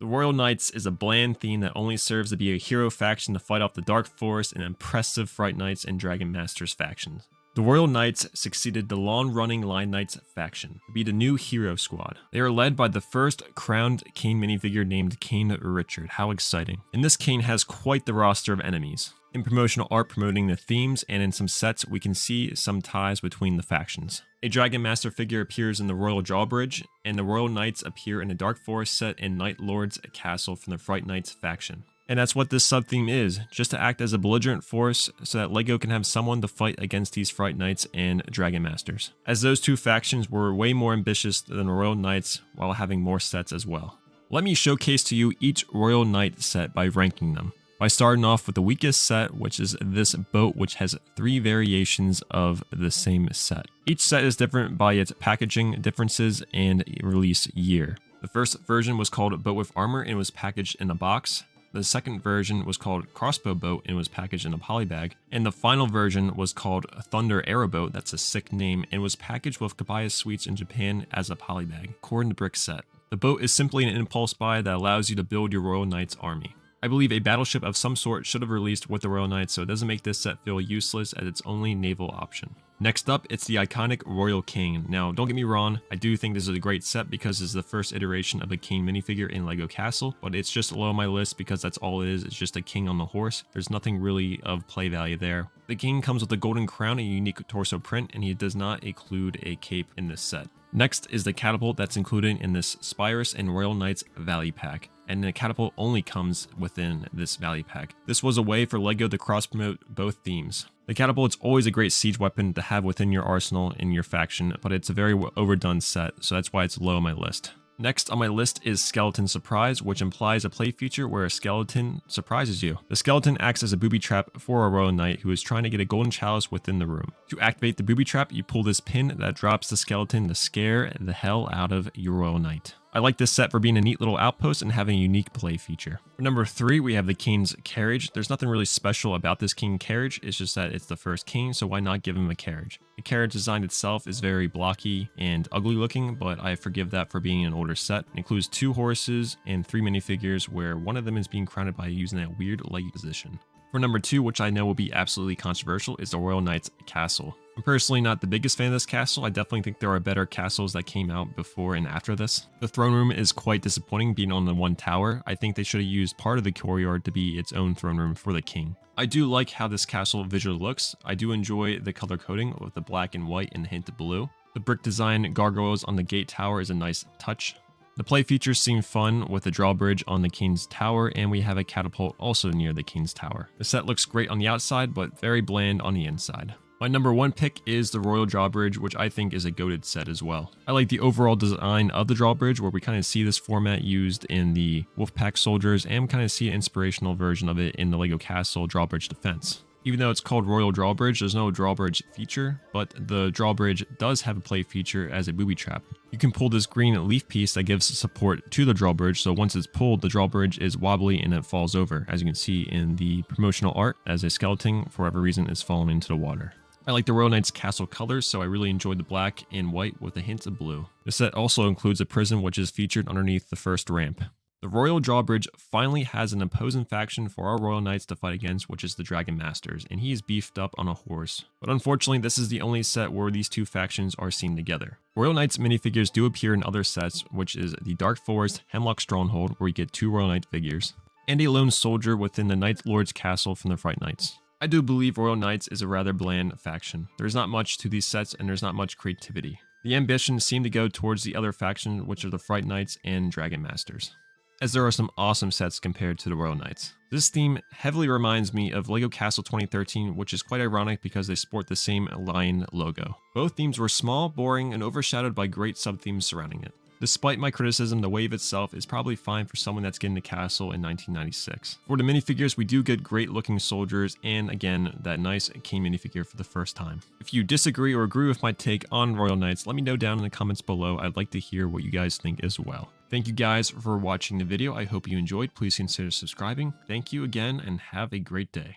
The Royal Knights is a bland theme that only serves to be a hero faction to fight off the Dark Forest and impressive Fright Knights and Dragon Masters factions. The Royal Knights succeeded the long-running Lion Knights faction to be the new hero squad. They are led by the first crowned Kane minifigure named Kane Richard. How exciting. And this Kane has quite the roster of enemies. In promotional art promoting the themes and in some sets, we can see some ties between the factions. A Dragon Master figure appears in the Royal Drawbridge, and the Royal Knights appear in the Dark Forest set in Night Lord's castle from the Fright Knights faction. And that's what this sub-theme is, just to act as a belligerent force so that LEGO can have someone to fight against these Fright Knights and Dragon Masters, as those two factions were way more ambitious than the Royal Knights while having more sets as well. Let me showcase to you each Royal Knight set by ranking them, by starting off with the weakest set, which is this boat, which has 3 variations of the same set. Each set is different by its packaging differences and release year. The first version was called Boat with Armor and was packaged in a box. The second version was called Crossbow Boat and was packaged in a polybag. And the final version was called Thunder Aeroboat, that's a sick name, and was packaged with Kabaya Sweets in Japan as a polybag, according to Brick Set. The boat is simply an impulse buy that allows you to build your Royal Knights army. I believe a battleship of some sort should have released with the Royal Knights, so it doesn't make this set feel useless as its only naval option. Next up, it's the iconic Royal King. Now, don't get me wrong, I do think this is a great set because it's the first iteration of a king minifigure in LEGO Castle, but it's just low on my list because that's all it is. It's just a king on the horse. There's nothing really of play value there. The king comes with a golden crown and a unique torso print, and he does not include a cape in this set. Next is the catapult that's included in this Spyrus and Royal Knights Value Pack, and the catapult only comes within this value pack. This was a way for LEGO to cross-promote both themes. The catapult is always a great siege weapon to have within your arsenal in your faction, but it's a very overdone set, so that's why it's low on my list. Next on my list is Skeleton Surprise, which implies a play feature where a skeleton surprises you. The skeleton acts as a booby trap for a Royal Knight who is trying to get a golden chalice within the room. To activate the booby trap, you pull this pin that drops the skeleton to scare the hell out of your Royal Knight. I like this set for being a neat little outpost and having a unique play feature. For number 3, we have the King's Carriage. There's nothing really special about this King Carriage, it's just that it's the first king, so why not give him a carriage? The carriage design itself is very blocky and ugly looking, but I forgive that for being an older set. It includes 2 horses and 3 minifigures where one of them is being crowned by using that weird leg position. For number 2, which I know will be absolutely controversial, is the Royal Knights Castle. I'm personally not the biggest fan of this castle. I definitely think there are better castles that came out before and after this. The throne room is quite disappointing being on the one tower. I think they should have used part of the courtyard to be its own throne room for the king. I do like how this castle visually looks. I do enjoy the color coding with the black and white and a hint of blue. The brick design gargoyles on the gate tower is a nice touch. The play features seem fun with the drawbridge on the King's Tower, and we have a catapult also near the King's Tower. The set looks great on the outside, but very bland on the inside. My number 1 pick is the Royal Drawbridge, which I think is a goated set as well. I like the overall design of the drawbridge, where we kind of see this format used in the Wolfpack Soldiers, and kind of see an inspirational version of it in the LEGO Castle Drawbridge Defense. Even though it's called Royal Drawbridge, there's no drawbridge feature, but the drawbridge does have a play feature as a booby trap. You can pull this green leaf piece that gives support to the drawbridge, so once it's pulled, the drawbridge is wobbly and it falls over, as you can see in the promotional art, as a skeleton, for whatever reason, is falling into the water. I like the Royal Knights Castle colors, so I really enjoyed the black and white with a hint of blue. The set also includes a prison which is featured underneath the first ramp. The Royal Drawbridge finally has an opposing faction for our Royal Knights to fight against, which is the Dragon Masters, and he is beefed up on a horse. But unfortunately, this is the only set where these two factions are seen together. Royal Knights minifigures do appear in other sets, which is the Dark Forest Hemlock Stronghold, where you get 2 Royal Knight figures, and a lone soldier within the Night Lord's Castle from the Fright Knights. I do believe Royal Knights is a rather bland faction. There's not much to these sets and there's not much creativity. The ambitions seem to go towards the other faction, which are the Fright Knights and Dragon Masters, as there are some awesome sets compared to the Royal Knights. This theme heavily reminds me of LEGO Castle 2013, which is quite ironic because they sport the same lion logo. Both themes were small, boring, and overshadowed by great sub-themes surrounding it. Despite my criticism, the wave itself is probably fine for someone that's getting the castle in 1996. For the minifigures, we do get great looking soldiers and again, that nice king minifigure for the first time. If you disagree or agree with my take on Royal Knights, let me know down in the comments below. I'd like to hear what you guys think as well. Thank you guys for watching the video. I hope you enjoyed. Please consider subscribing. Thank you again and have a great day.